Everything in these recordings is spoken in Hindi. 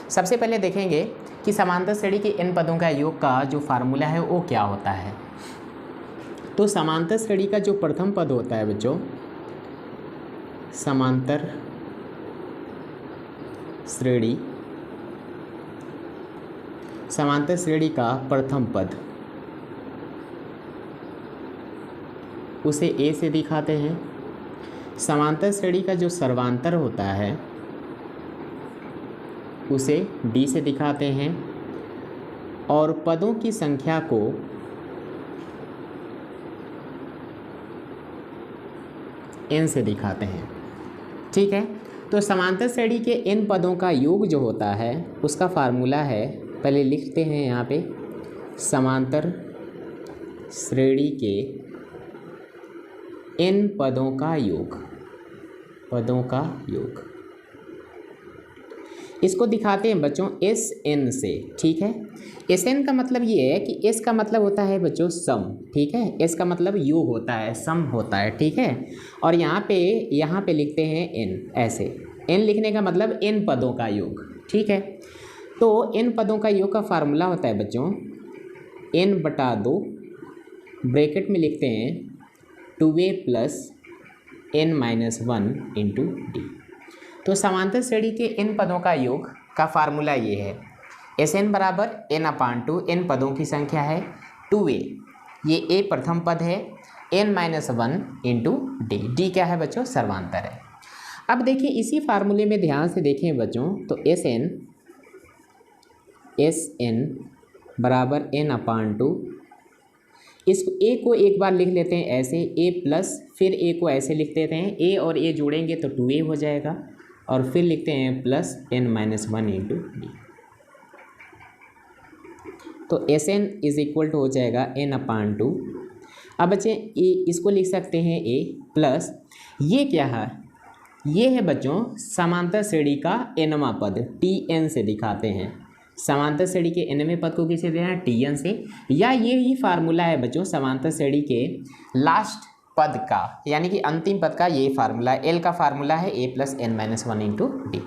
सबसे पहले देखेंगे कि समांतर श्रेणी के इन पदों का योग का जो फार्मूला है वो क्या होता है। तो समांतर श्रेणी का जो प्रथम पद होता है बच्चों, समांतर श्रेणी का प्रथम पद, उसे ए से दिखाते हैं। समांतर श्रेणी का जो सर्वांतर होता है उसे डी से दिखाते हैं और पदों की संख्या को एन से दिखाते हैं। ठीक है, तो समांतर श्रेणी के इन पदों का योग जो होता है उसका फार्मूला है, पहले लिखते हैं यहाँ पे, समांतर श्रेणी के इन पदों का योग, इसको दिखाते हैं बच्चों एस एन से। ठीक है, एस एन का मतलब ये है कि एस का मतलब होता है बच्चों सम। ठीक है, एस का मतलब योग होता है, सम होता है। ठीक है, और यहाँ पे लिखते हैं एन, ऐसे एन लिखने का मतलब इन पदों का योग। ठीक है, तो इन पदों का योग का फार्मूला होता है बच्चों n/2, ब्रैकेट में लिखते हैं 2a + n-1 × d। तो समांतर श्रेणी के इन पदों का योग का फार्मूला ये है, Sn बराबर n/2, n पदों की संख्या है, 2a, ये a प्रथम पद है, n-1 × d, d क्या है बच्चों, सर्वांतर है। अब देखिए इसी फार्मूले में ध्यान से देखें बच्चों, तो Sn बराबर n/2, इसको a को एक बार लिख लेते हैं ऐसे, a प्लस, फिर a को ऐसे लिख देते हैं, a और a जोड़ेंगे तो 2a हो जाएगा, और फिर लिखते हैं प्लस n-1 × d। तो Sn = हो जाएगा n/2। अब बच्चे इसको लिख सकते हैं a प्लस, ये क्या है, ये है बच्चों समांतर श्रेणी का nवां पद, tn से दिखाते हैं। समांतर श्रेणी के nवें पद को किसे देना है, tn से, या ये ही फार्मूला है बच्चों समांतर श्रेणी के लास्ट पद का, यानी कि अंतिम पद का ये फार्मूला है। l का फार्मूला है a + n-1 × d।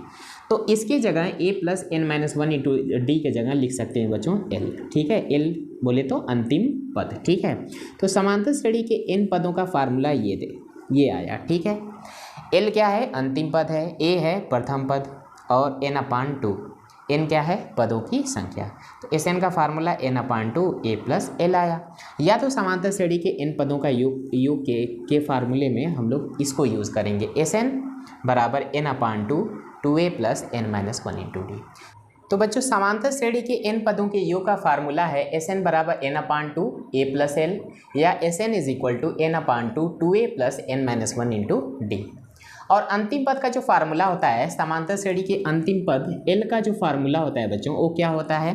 तो इसके जगह a + n-1 × d के जगह लिख सकते हैं बच्चों l। ठीक है, l बोले तो अंतिम पद। ठीक है, तो समांतर श्रेणी के इन पदों का फार्मूला ये आया। ठीक है, l क्या है, अंतिम पद है, a है प्रथम पद, और n/2, n क्या है, पदों की संख्या। तो Sn का फार्मूला n/2 a + l आया। या तो समांतर श्रेणी के इन पदों का योग के फार्मूले में हम लोग इसको यूज़ करेंगे, Sn बराबर n/2 2a + n-1 × d। तो बच्चों समांतर श्रेणी के इन पदों के योग का फार्मूला है Sn बराबर n/2 a + l, या Sn = n/2 2a + n-1 × d। और अंतिम पद का जो फार्मूला होता है, समांतर श्रेणी के अंतिम पद l का जो फार्मूला होता है बच्चों वो क्या होता है,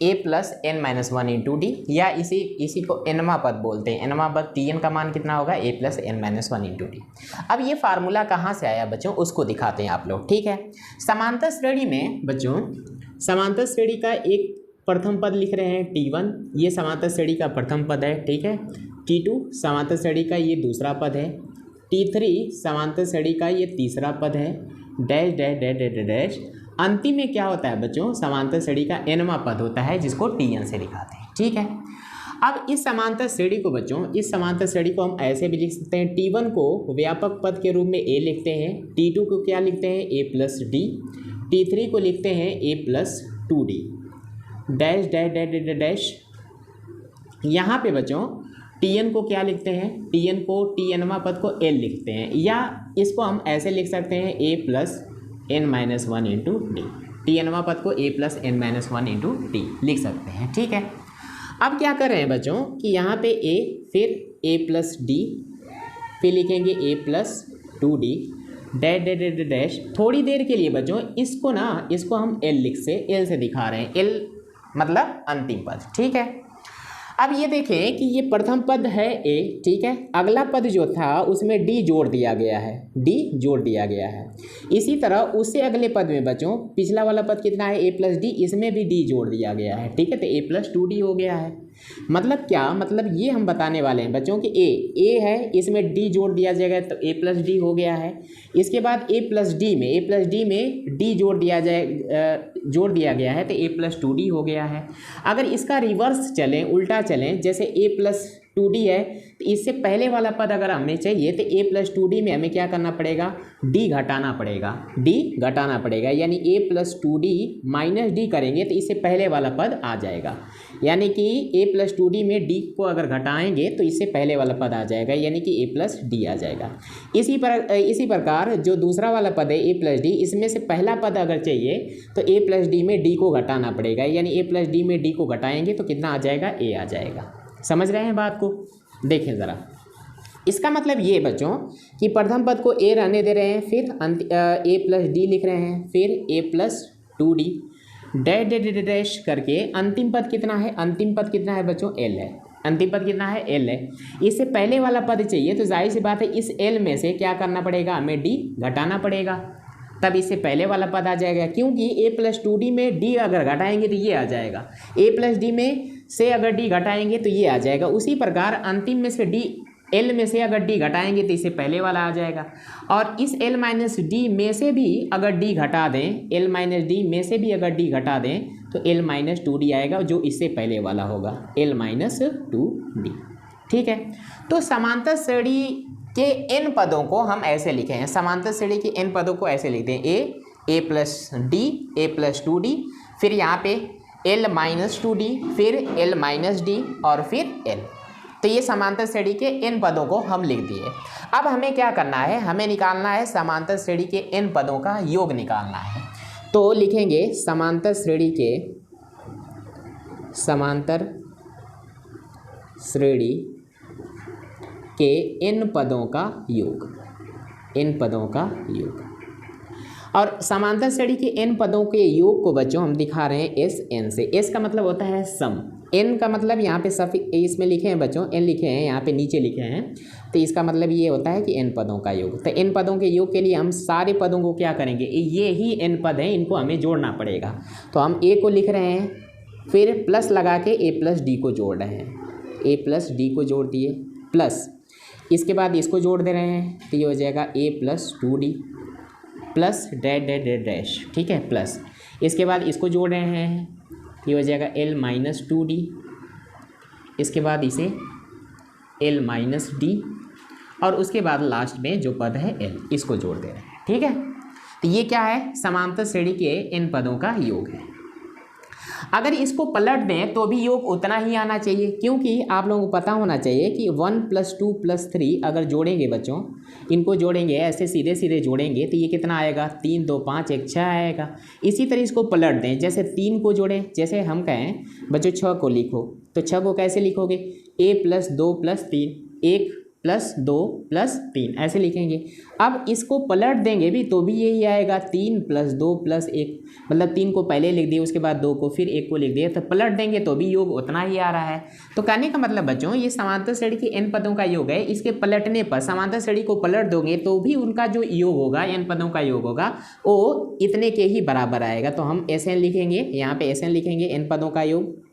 a + n-1 × d, या इसी को nवां पद बोलते हैं। nवां पद tn का मान कितना होगा, a + n-1 × d। अब ये फार्मूला कहाँ से आया बच्चों, उसको दिखाते हैं आप लोग। ठीक है, समांतर श्रेणी में बच्चों, समांतर श्रेणी का एक प्रथम पद लिख रहे हैं t1, ये समांतर श्रेणी का प्रथम पद है। ठीक है, t2 समांतर श्रेणी का ये दूसरा पद है, t3 समांतर श्रेणी का ये तीसरा पद है, dash dash dash dash dash. अंतिम में क्या होता है बच्चों, समांतर श्रेणी का nवां पद होता है, जिसको tn से दिखाते हैं। ठीक है, अब इस समांतर श्रेणी को बच्चों, इस समांतर श्रेणी को हम ऐसे भी लिख सकते हैं, t1 को व्यापक पद के रूप में a लिखते हैं, t2 को क्या लिखते हैं, a + d, t3 को लिखते हैं a + 2d, dash dash dash dash dash. यहाँ पे बच्चों tn को क्या लिखते हैं, tn को tnवां पद को l लिखते हैं, या इसको हम ऐसे लिख सकते हैं a + n-1 × d, tnवां पद को a + n-1 × d लिख सकते हैं। ठीक है, अब क्या कर रहे हैं बच्चों कि यहाँ पे a, फिर a + d, फिर लिखेंगे a + 2d, dash dash dash dash. थोड़ी देर के लिए बच्चों इसको हम l से दिखा रहे हैं, l मतलब अंतिम पद। ठीक है, अब ये देखें कि ये प्रथम पद है a। ठीक है, अगला पद जो था उसमें d जोड़ दिया गया है, इसी तरह उससे अगले पद में बच्चों पिछला वाला पद कितना है, a + d, इसमें भी d जोड़ दिया गया है। ठीक है, तो a + 2d हो गया है। मतलब क्या, मतलब ये हम बताने वाले हैं बच्चों कि a है, इसमें d जोड़ दिया जाएगा तो a + d हो गया है। इसके बाद a + d में d जोड़ दिया जाए, जोड़ दिया गया है तो a+2d हो गया है। अगर इसका रिवर्स चलें, उल्टा चलें, जैसे a+2d है तो इससे पहले वाला पद अगर हमें चाहिए तो a+2d में हमें क्या करना पड़ेगा, d घटाना पड़ेगा, d घटाना पड़ेगा, यानी a+2d माइनस d करेंगे तो इससे पहले वाला पद आ जाएगा, यानी कि a+2d में d को अगर घटाएंगे तो इससे पहले वाला पद आ जाएगा, यानी कि a+d आ जाएगा। इसी प्रकार जो दूसरा वाला पद है a+d, इसमें से पहला पद अगर चाहिए तो a+d में d को घटाना पड़ेगा, यानी a+d में d को घटाएंगे तो कितना आ जाएगा, a आ जाएगा। समझ रहे हैं बात को? देखें ज़रा, इसका मतलब ये बच्चों कि प्रथम पद को a रहने दे रहे हैं, फिर a+d लिख रहे हैं, फिर a+2d डैश डैश डैश करके अंतिम पद कितना है, अंतिम पद कितना है बच्चों, l है, अंतिम पद कितना है, l है। इससे पहले वाला पद चाहिए तो जाहिर सी बात है इस l में से क्या करना पड़ेगा, हमें d घटाना पड़ेगा, तब इससे पहले वाला पद आ जाएगा, क्योंकि a+2d में d अगर घटाएंगे तो ये आ जाएगा, a+d में से अगर d घटाएंगे तो ये आ जाएगा। उसी प्रकार अंतिम में से d, l में से अगर d घटाएंगे तो इससे पहले वाला आ जाएगा, और इस l माइनस डी में से भी अगर d घटा दें, l माइनस डी में से भी अगर d घटा दें तो l-2d आएगा, जो इससे पहले वाला होगा l-2d। ठीक है, तो समांतर श्रेणी के n पदों को हम ऐसे लिखे हैं, समांतर श्रेणी के n पदों को ऐसे लिखते हैं, a+d, a+2d, फिर यहाँ पे l-2d, फिर l-d और फिर l। तो ये समांतर श्रेणी के n पदों को हम लिख दिए। अब हमें क्या करना है, हमें निकालना है समांतर श्रेणी के n पदों का योग निकालना है। तो लिखेंगे समांतर श्रेणी के n पदों का योग, n पदों का योग। और समांतर श्रेणी के n पदों के योग को बच्चों हम दिखा रहे हैं Sn से। S का मतलब होता है सम, n का मतलब यहाँ पे सफिक्स इसमें लिखे हैं बच्चों, n लिखे हैं यहाँ पे नीचे लिखे हैं, तो इसका मतलब ये होता है कि n पदों का योग। तो n पदों के योग के लिए हम सारे पदों को क्या करेंगे, ये ही n पद हैं, इनको हमें जोड़ना पड़ेगा। तो हम a को लिख रहे हैं, फिर प्लस लगा के a+d को जोड़ रहे हैं, a+d को जोड़ दिए, प्लस इसके बाद इसको जोड़ दे रहे हैं तो ये हो जाएगा a+2d plus dash dash dash dash, ठीक है, प्लस इसके बाद इसको जोड़ रहे हैं, ये हो जाएगा l-2d, इसके बाद इसे l-d और उसके बाद लास्ट में जो पद है l, इसको जोड़ दे रहे हैं। ठीक है, तो ये क्या है, समांतर श्रेणी के n पदों का योग है। अगर इसको पलट दें तो भी योग उतना ही आना चाहिए, क्योंकि आप लोगों को पता होना चाहिए कि 1 + 2 + 3 अगर जोड़ेंगे बच्चों, इनको जोड़ेंगे ऐसे सीधे सीधे जोड़ेंगे तो ये कितना आएगा, 3 2 5 1 6 आएगा। इसी तरह इसको पलट दें, जैसे 3 को जोड़ें, जैसे हम कहें बच्चों 6 को लिखो, तो 6 को कैसे लिखोगे, a + 2 + 3, 1 + 2 + 3 ऐसे लिखेंगे। अब इसको पलट देंगे भी तो भी यही आएगा, 3 + 2 + 1, मतलब 3 को पहले लिख दिए, उसके बाद 2 को, फिर 1 को लिख दिए, तो पलट देंगे तो भी योग उतना ही आ रहा है। तो कहने का मतलब बच्चों ये समांतर श्रेणी के n पदों का योग है, इसके पलटने पर समांतर श्रेणी को पलट दोगे तो भी उनका जो योग होगा, n पदों का योग होगा, वो इतने के ही बराबर आएगा। तो हम Sn लिखेंगे, यहाँ पे Sn लिखेंगे, n पदों का योग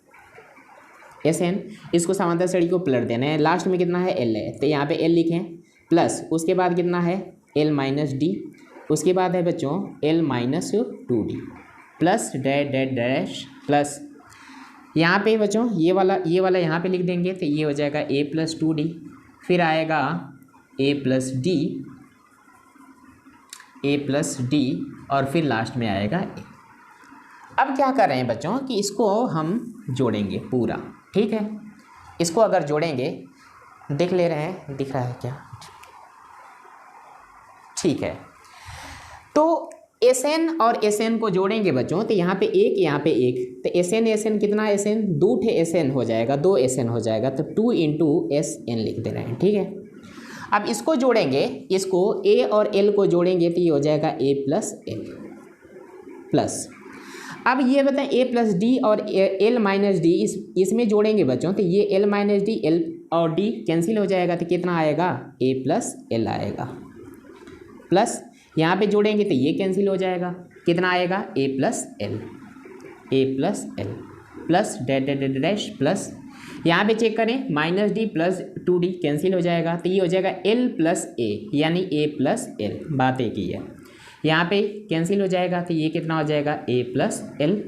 Sn, इसको समांतर श्रेणी को पलट देना है, लास्ट में कितना है, l है, तो यहाँ पे l लिखें, प्लस उसके बाद कितना है, l-d, उसके बाद है बच्चों l-2d plus dash dash dash plus यहाँ पे बच्चों ये वाला यहाँ पे लिख देंगे तो ये हो जाएगा a+2d, फिर आएगा a+d और फिर लास्ट में आएगा a। अब क्या कर रहे हैं बच्चों कि इसको हम जोड़ेंगे पूरा, ठीक है, इसको अगर जोड़ेंगे, देख ले रहे हैं, दिख रहा है क्या, ठीक है। तो Sn और Sn को जोड़ेंगे बच्चों तो यहाँ पे एक, तो Sn कितना, Sn 2 Sn हो जाएगा, 2 Sn हो जाएगा, तो 2 × Sn लिख दे रहे हैं, ठीक है। अब इसको जोड़ेंगे, इसको a और l को जोड़ेंगे तो ये हो जाएगा a+l प्लस, अब ये बताएं a+d और l-d इसमें जोड़ेंगे बच्चों तो ये l-d, l और d कैंसिल हो जाएगा तो कितना आएगा, a+l आएगा, प्लस यहाँ पे जोड़ेंगे तो ये कैंसिल हो जाएगा, कितना आएगा, a+l plus dash dash plus, यहाँ पे चेक करें, -d + 2d कैंसिल हो जाएगा तो ये हो जाएगा l + a, यानी a+l, बात एक ही है। यहाँ पे कैंसिल हो जाएगा तो ये कितना हो जाएगा ए प्लस एल,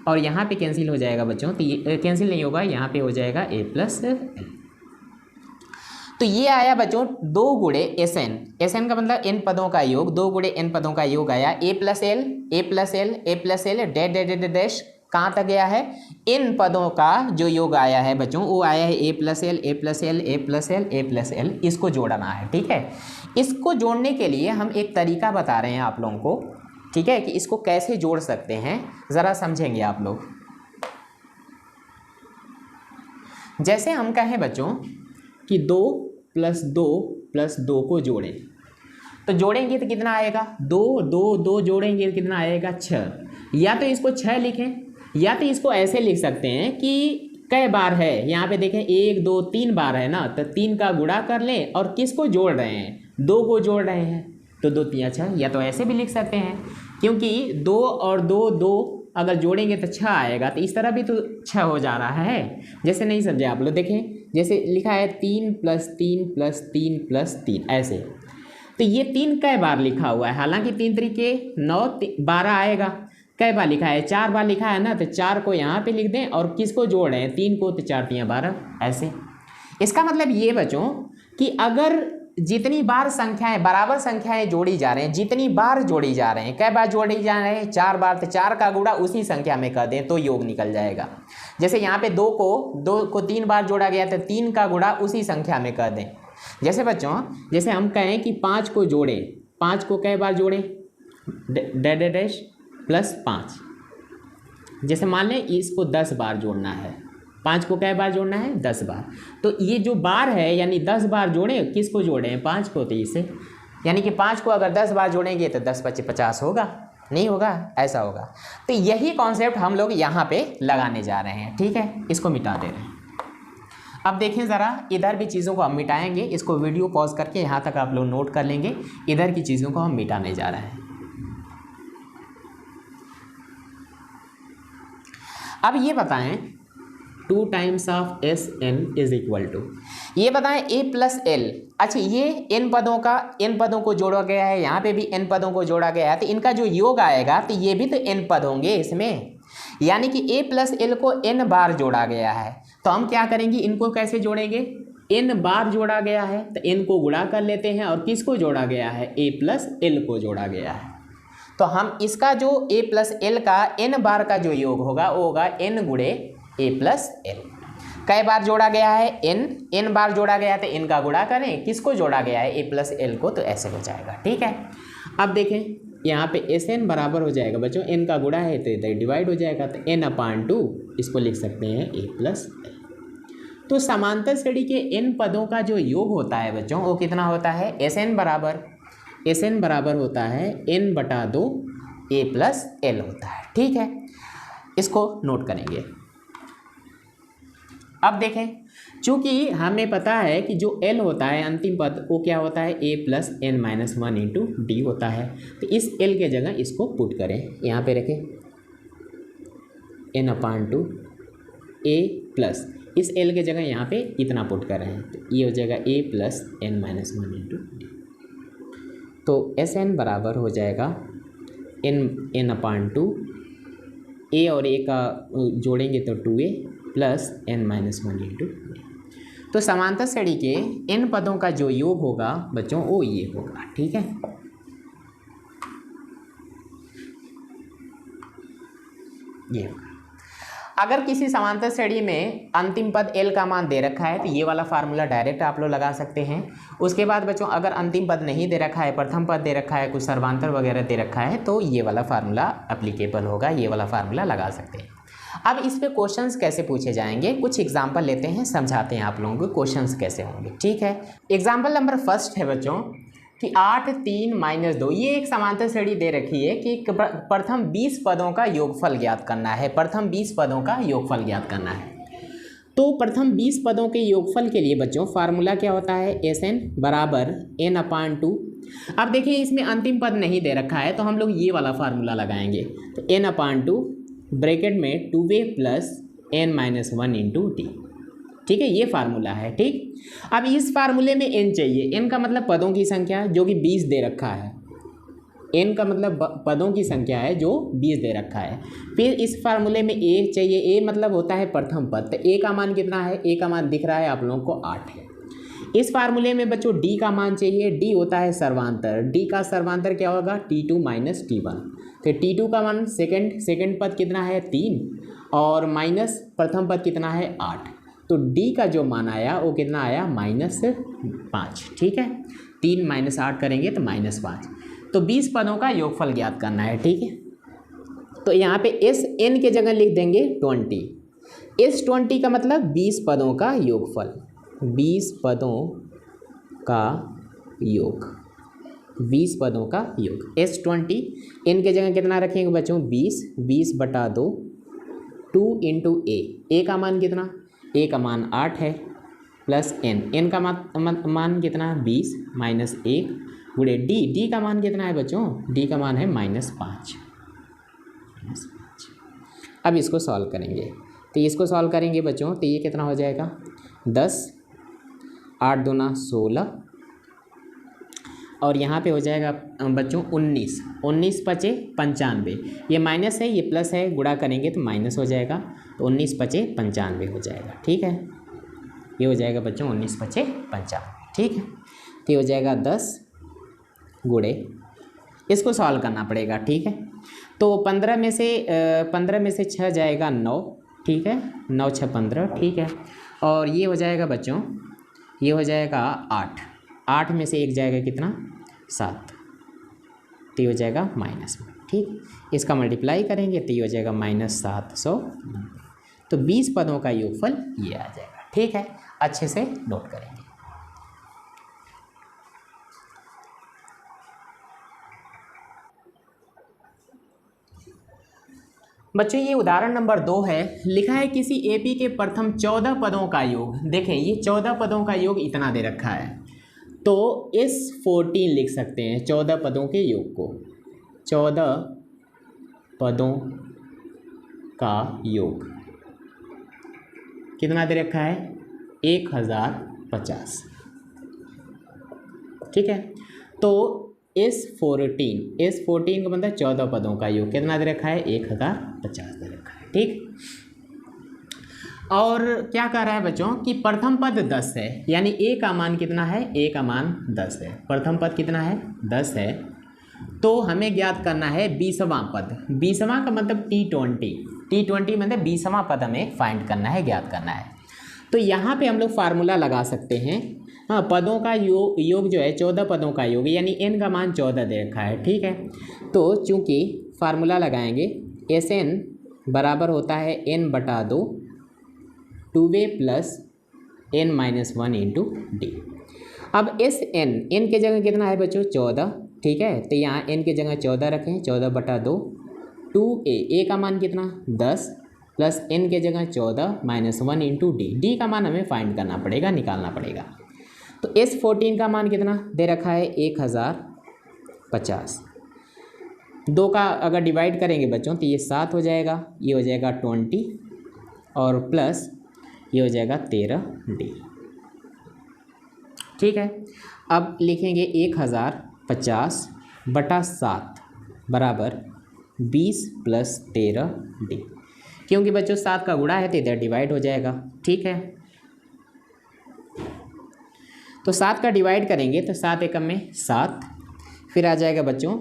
और यहाँ पे कैंसिल हो जाएगा बच्चों, तो ये कैंसिल नहीं होगा, यहाँ पे हो जाएगा ए प्लस एल। तो ये आया बच्चों 2 गुणे एस एन, एस एन का मतलब एन पदों का योग, 2 गुणे एन पदों का योग आया A plus L, A plus L, A plus L, dash dash dash dash, कहाँ तक गया है, इन पदों का जो योग आया है बच्चों वो आया है ए plus L, A plus L, A plus L, A plus L, इसको जोड़ना है। ठीक है, इसको जोड़ने के लिए हम एक तरीका बता रहे हैं आप लोगों को, ठीक है, कि इसको कैसे जोड़ सकते हैं, ज़रा समझेंगे आप लोग। जैसे हम कहें बच्चों कि 2 + 2 + 2 को जोड़ें, तो जोड़ेंगे तो कितना आएगा, 2 2 2 जोड़ेंगे तो कितना आएगा 6, या तो इसको 6 लिखें, या तो इसको ऐसे लिख सकते हैं कि कई बार है, यहाँ पे देखें 1 2 3 बार है ना, तो 3 का गुणा कर लें और किसको जोड़ रहे हैं, 2 को जोड़ रहे हैं, तो 2 3 6, या तो ऐसे भी लिख सकते हैं, क्योंकि 2 और 2 2 अगर जोड़ेंगे तो 6 आएगा, तो इस तरह भी तो 6 हो जा रहा है। जैसे नहीं समझे आप लोग, देखें जैसे लिखा है 3 + 3 + 3 + 3 ऐसे, तो ये 3 कई बार लिखा हुआ है, हालांकि 3 तरीके 9 12 आएगा, कई बार लिखा है, 4 बार लिखा है ना, तो 4 को यहाँ पे लिख दें और किसको जोड़ रहे हैं, 3 को, तो 4 3 12 ऐसे। इसका मतलब ये बच्चों कि अगर जितनी बार संख्याएं, बराबर संख्याएं जोड़ी जा रहे हैं, जितनी बार जोड़ी जा रहे हैं, कई बार जोड़ी जा रहे हैं, 4 बार, तो 4 का गुणा उसी संख्या में कर दें तो योग निकल जाएगा। जैसे यहाँ पे 2 को 3 बार जोड़ा गया तो 3 का गुणा उसी संख्या में कर दें। जैसे बच्चों, जैसे हम कहें कि 5 को जोड़ें, 5 को कई बार जोड़ें, डैश डैश प्लस 5, जैसे मान लें इसको 10 बार जोड़ना है, 5 को कई बार जोड़ना है, 10 बार, तो ये जो बार है यानी 10 बार जोड़ें, किसको जोड़ें, 5 को, तो इसे, यानी कि 5 को अगर 10 बार जोड़ेंगे तो 10 × 50 होगा, नहीं होगा, ऐसा होगा। तो यही कॉन्सेप्ट हम लोग यहाँ पे लगाने जा रहे हैं। ठीक है, इसको मिटा दे रहे हैं। अब देखें ज़रा, इधर भी चीज़ों को हम मिटाएंगे, इसको वीडियो पॉज करके यहाँ तक आप लोग नोट कर लेंगे, इधर की चीज़ों को हम मिटाने जा रहे हैं। अब ये बताएं 2 टाइम्स ऑफ SN = ये बताएं A + L। अच्छा, ये n पदों को जोड़ा गया है, यहाँ पे भी n पदों को जोड़ा गया है, तो इनका जो योग आएगा तो ये भी तो n पद होंगे इसमें, यानी कि A + L को n बार जोड़ा गया है। तो हम क्या करेंगे, इनको कैसे जोड़ेंगे, n बार जोड़ा गया है तो n को गुणा कर लेते हैं, और किसको जोड़ा गया है, A + L को जोड़ा गया है। तो हम इसका जो A + L का n बार का जो योग होगा वो होगा n × A + L। कई बार जोड़ा गया है, n बार जोड़ा गया है तो n का गुणा करें, किसको जोड़ा गया है, A + L को, तो ऐसे हो जाएगा। ठीक है, अब देखें यहाँ पे SN बराबर हो जाएगा बच्चों, n का गुणा है तो इधर डिवाइड हो जाएगा, तो n/2 इसको लिख सकते हैं A + L। तो समांतर श्रेणी के n पदों का जो योग होता है बच्चों वो कितना होता है, SN बराबर होता है n/2 A + L होता है। ठीक है, इसको नोट करेंगे। अब देखें, चूंकि हमें पता है कि जो L होता है अंतिम पद वो क्या होता है, A + n - 1 × D होता है, तो इस L के जगह इसको पुट करें, यहाँ पे रखें n/2 A प्लस, इस L के जगह यहाँ पे इतना पुट कर रहे हैं, तो ये हो जाएगा A + n - 1 × D। तो SN बराबर हो जाएगा n/2, A और A का जोड़ेंगे तो 2A + n - 1 × D। तो समांतर श्रेणी के n पदों का जो योग होगा बच्चों वो ये होगा। ठीक है, ये होगा। अगर किसी समांतर श्रेणी में अंतिम पद L का मान दे रखा है तो ये वाला फार्मूला डायरेक्ट आप लोग लगा सकते हैं। उसके बाद बच्चों अगर अंतिम पद नहीं दे रखा है, प्रथम पद दे रखा है, कुछ सर्वांतर वगैरह दे रखा है, तो ये वाला फार्मूला एप्लीकेबल होगा, ये वाला फार्मूला लगा सकते हैं। अब इस पे क्वेश्चंस कैसे पूछे जाएंगे, कुछ एग्जाम्पल लेते हैं, समझाते हैं आप लोगों को क्वेश्चंस कैसे होंगे। ठीक है, एग्जाम्पल नंबर 1 है बच्चों कि 8 3 - 2, ये एक समांतर श्रेणी दे रखी है कि प्रथम 20 पदों का योगफल ज्ञात करना है, प्रथम 20 पदों का योगफल ज्ञात करना है। तो प्रथम 20 पदों के योगफल के लिए बच्चों फार्मूला क्या होता है, SN बराबर n/2। अब देखिए इसमें अंतिम पद नहीं दे रखा है तो हम लोग ये वाला फार्मूला लगाएंगे, तो n/2 ब्रैकेट में 2A + n - 1 × D। ठीक है, ये फार्मूला है। ठीक, अब इस फार्मूले में n चाहिए, n का मतलब पदों की संख्या जो कि 20 दे रखा है, n का मतलब पदों की संख्या है जो 20 दे रखा है। फिर इस फार्मूले में a चाहिए, a मतलब होता है प्रथम पद, तो a का मान कितना है, a का मान दिख रहा है आप लोगों को 8 है। इस फार्मूले में बच्चों d का मान चाहिए, d होता है सर्वांतर, d का सर्वांतर क्या होगा, t2 माइनस t1। तो t2 का मान सेकंड पद कितना है 3 और माइनस प्रथम पद कितना है 8, तो d का जो मान आया वो कितना आया -5। ठीक है, 3 - 8 करेंगे तो -5। तो 20 पदों का योगफल ज्ञात करना है। ठीक है, तो यहाँ पे एस एन के जगह लिख देंगे 20। इस 20 का मतलब 20 पदों का योगफल, 20 पदों का योग, 20 पदों का योग। S20 एन के जगह कितना रखेंगे बच्चों 20/2 2 × a का मान कितना, a का मान 8 है प्लस n का मान कितना 20 माइनस 1 गुणे d का मान कितना है बच्चों, d का मान है -5। अब इसको सॉल्व करेंगे, तो इसको सॉल्व करेंगे बच्चों तो ये कितना हो जाएगा 10, 8 दूना 16 और यहाँ पे हो जाएगा बच्चों 19, 19 पचे 95, ये माइनस है ये प्लस है, गुणा करेंगे तो माइनस हो जाएगा, तो 19 पचे 95 हो जाएगा। ठीक है, ये हो जाएगा बच्चों 19 पचे 95। ठीक है, तो ये हो जाएगा 10 गुणे, इसको सॉल्व करना पड़ेगा। ठीक है, तो 15 में से 6 जाएगा 9। ठीक है, 9 6 15। ठीक है, और ये हो जाएगा बच्चों, ये हो जाएगा 8, 8 में से 1 जाएगा कितना 7, तो ये हो जाएगा -1। ठीक, इसका मल्टीप्लाई करेंगे तो ये हो जाएगा -700। तो 20 पदों का योगफल ये आ जाएगा। ठीक है, अच्छे से नोट करेंगे। बच्चों ये उदाहरण नंबर 2 है, लिखा है किसी एपी के प्रथम 14 पदों का योग। देखें ये 14 पदों का योग इतना दे रखा है, तो S14 लिख सकते हैं 14 पदों के योग को, 14 पदों का योग कितना दे रखा है 1050। ठीक है, तो S14 का मतलब 14 पदों का योग कितना दे रखा है 1050 दे रखा है। ठीक, और क्या कह रहा है बच्चों कि प्रथम पद 10 है, यानी a का मान कितना है, a का मान 10 है, प्रथम पद कितना है 10 है, तो हमें ज्ञात करना है 20वां पद। 20वां का मतलब T20 मतलब 20वां पद हमें फाइंड करना है, ज्ञात करना है। तो यहाँ पे हम लोग फार्मूला लगा सकते हैं। हाँ, पदों का योग जो है 14 पदों का योग, यानी n का मान 14 दे रखा है। ठीक है, तो चूंकि फार्मूला लगाएंगे Sn बराबर होता है n/2 2a plus n - 1 × d। अब n के जगह कितना है बच्चों 14। ठीक है, तो यहाँ n के जगह 14 रखें, 14/2 2a का मान कितना 10 प्लस n के जगह 14 माइनस 1 × d का मान हमें फाइंड करना पड़ेगा, निकालना पड़ेगा। तो S14 का मान कितना दे रखा है 1050। 2 का अगर डिवाइड करेंगे बच्चों तो ये 7 हो जाएगा, ये हो जाएगा 20 और प्लस ये हो जाएगा 13d। ठीक है, अब लिखेंगे 1050/7 बराबर 20 + 13d, क्योंकि बच्चों 7 का गुणा है तो इधर डिवाइड हो जाएगा। ठीक है, तो 7 का डिवाइड करेंगे तो 7 एकम में 7, फिर आ जाएगा बच्चों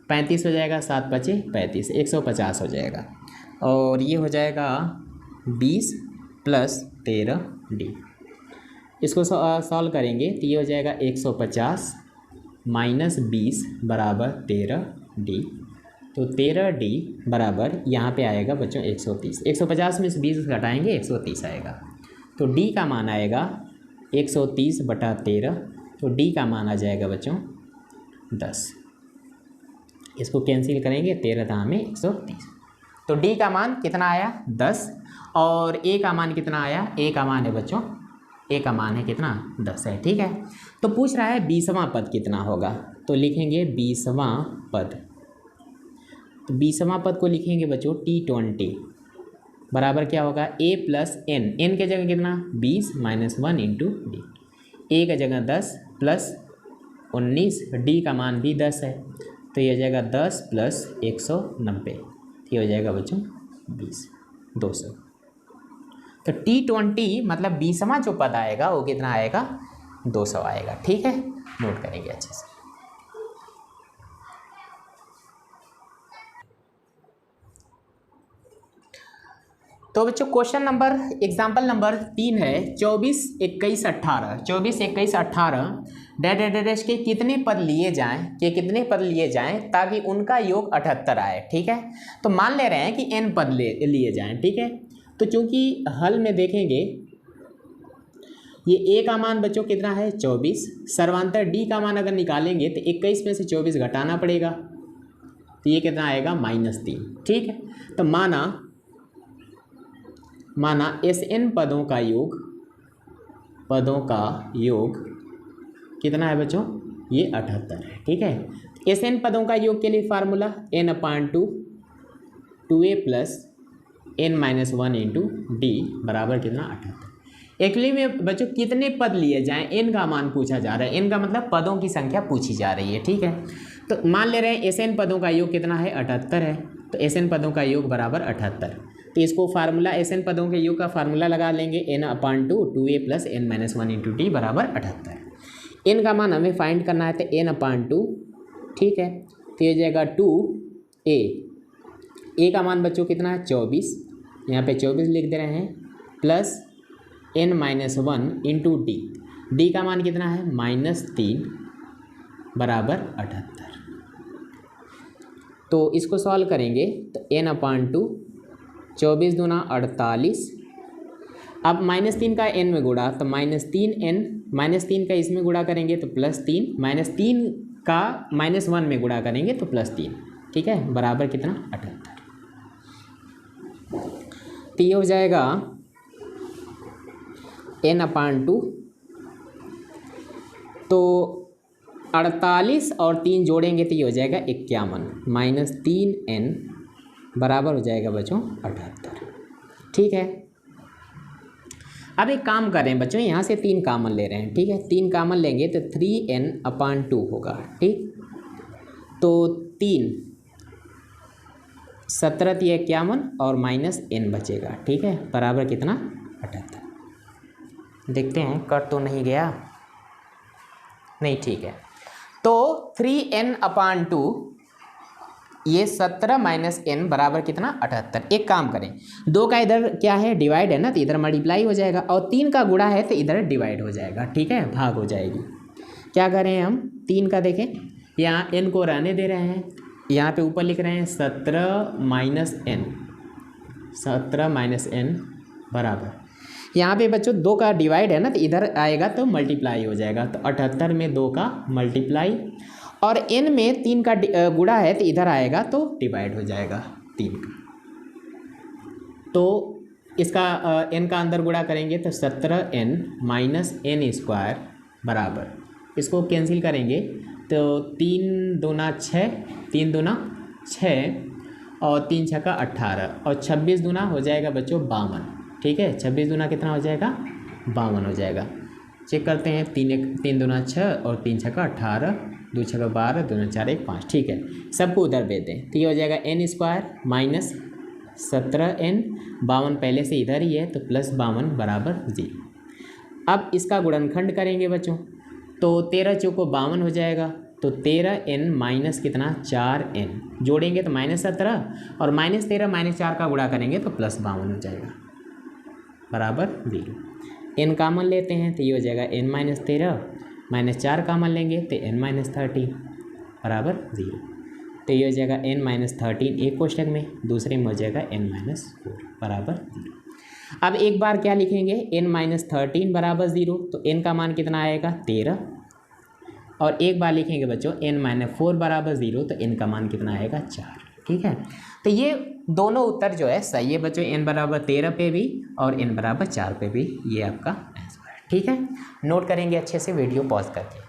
35 हो जाएगा, 7 × 5 = 35, 150 हो जाएगा, और ये हो जाएगा 20 + 13d। इसको सॉल्व करेंगे तो ये हो जाएगा 150 - 20 बराबर 13d। तो 13d बराबर यहाँ पे आएगा बच्चों 130। 150 में से 20 घटाएंगे 130 आएगा, तो d का मान आएगा 130/13, तो d का मान आ जाएगा बच्चों 10। इसको कैंसिल करेंगे 13 दाम में 130, तो d का मान कितना आया 10, और a का मान कितना आया, a का मान है बच्चों, a का मान है कितना 10 है। ठीक है, तो पूछ रहा है 20वां पद कितना होगा, तो लिखेंगे 20वां पद। तो 20वां पद को लिखेंगे बच्चों T20 बराबर क्या होगा a + n के जगह कितना 20 - 1 × d, a का जगह 10 प्लस 19, d का मान भी 10 है, तो ये हो जाएगा 10 प्लस 190, ये हो जाएगा बच्चों 20, 200। तो T20 मतलब 20वां जो पद आएगा वो कितना आएगा, 200 आएगा। ठीक है, नोट करेंगे अच्छे से। तो बच्चों क्वेश्चन नंबर एग्जाम्पल नंबर 3 है 24, 21, 18। 24, 21, 18 डैश के कितने पद लिए जाएं ताकि उनका योग 78 आए। ठीक है, तो मान ले रहे हैं कि n पद लिए जाएं। ठीक है, तो चूंकि हल में देखेंगे ये a का मान बच्चों कितना है 24, सर्वांतर d का मान अगर निकालेंगे तो 21 में से 24 घटाना पड़ेगा, तो ये कितना आएगा -3। ठीक है, तो माना Sn पदों का योग कितना है बच्चों, ये 78 है। ठीक है, Sn पदों का योग के लिए formula n/2 2a plus n-1 into D बराबर कितना 78। एक्चुअली में बच्चों कितने पद लिए जाएं, n का मान पूछा जा रहा है, n का मतलब पदों की संख्या पूछी जा रही है। ठीक है, तो मान ले रहे हैं Sn पदों का योग कितना है 78 है, तो Sn पदों का योग बराबर 78। तो इसको फार्मूला Sn पदों के योग का फार्मूला लगा लेंगे n/2 2a plus n-1 into D बराबर 78। n का मान हमें फाइंड करना है, तो n/2। ठीक है, तो ये जाएगा 2a, a का मान बच्चों कितना है 24, यहाँ पे 24 लिख दे रहे हैं, प्लस n-1 इंटू डी का मान कितना है -3 बराबर 78। तो इसको सॉल्व करेंगे तो n/2 24 दूना 48, अब -3 का n में गुणा तो -3 का इसमें गुणा करेंगे तो +3, -3 का -1 में गुणा करेंगे तो +3। ठीक है, बराबर कितना 78। तो ये हो जाएगा n/2, तो 48 और 3 जोड़ेंगे तो ये हो जाएगा 51, -3n बराबर हो जाएगा बच्चों 78। ठीक है, अब एक काम कर रहे हैं बच्चों, यहाँ से 3 कॉमन ले रहे हैं। ठीक है, 3 कॉमन लेंगे तो 3n/2 होगा। ठीक, तो 3 17 × 51 और -n बचेगा। ठीक है, बराबर कितना 78। देखते हैं कट तो नहीं गया, नहीं ठीक है। तो 3n/2 ये 17 -n बराबर कितना 78। एक काम करें, 2 का इधर क्या है डिवाइड है ना, तो इधर मल्टीप्लाई हो जाएगा, और 3 का गुणा है तो इधर डिवाइड हो जाएगा। ठीक है, भाग हो जाएगी। क्या करें हम, 3 का देखें, यहाँ n को रहने दे रहे हैं, यहाँ पे ऊपर लिख रहे हैं 17 -n बराबर, यहाँ पे बच्चों 2 का डिवाइड है ना, तो इधर आएगा तो मल्टीप्लाई हो जाएगा, तो 78 में 2 का मल्टीप्लाई, और n में 3 का गुणा है तो इधर आएगा तो डिवाइड हो जाएगा 3 का। तो इसका n का अंदर गुणा करेंगे तो 17n - n² बराबर, इसको कैंसिल करेंगे तो 3 दूना 6, 3 दूना 6 और 3 छक्का 18 और 26 दूना हो जाएगा बच्चों 52। ठीक है, 26 दूना कितना हो जाएगा 52 हो जाएगा। चेक करते हैं, 3 दूना 6 और 3 छक्का 18, 2 छक्का 12, 2 दूना 4 1 5। ठीक है, सबको उधर भेज दें तो ये हो जाएगा n² - 17n, 52 पहले से इधर ही है तो +52 बराबर 0। अब इसका गुणनखंड करेंगे बच्चों, तो 13 चौको 52 हो जाएगा, तो 13n माइनस कितना 4n जोड़ेंगे तो -17, और -13 -4 का गुणा करेंगे तो +52 हो जाएगा बराबर 0। n कामन लेते हैं तो ये हो जाएगा n - 13 -4 कामन लेंगे तो n - 13 बराबर 0। तो ये हो जाएगा n - 13 एक कोष्ठक में, दूसरे में हो जाएगा n - 4 बराबर 0। अब एक बार क्या लिखेंगे, n - 13 बराबर 0, तो n का मान कितना आएगा 13, और एक बार लिखेंगे बच्चों n - 4 बराबर 0, तो n का मान कितना आएगा 4। ठीक है, तो ये दोनों उत्तर जो है सही है बच्चों, n बराबर 13 पे भी और n बराबर 4 पे भी, ये आपका आंसर है। ठीक है, नोट करेंगे अच्छे से, वीडियो पॉज करके।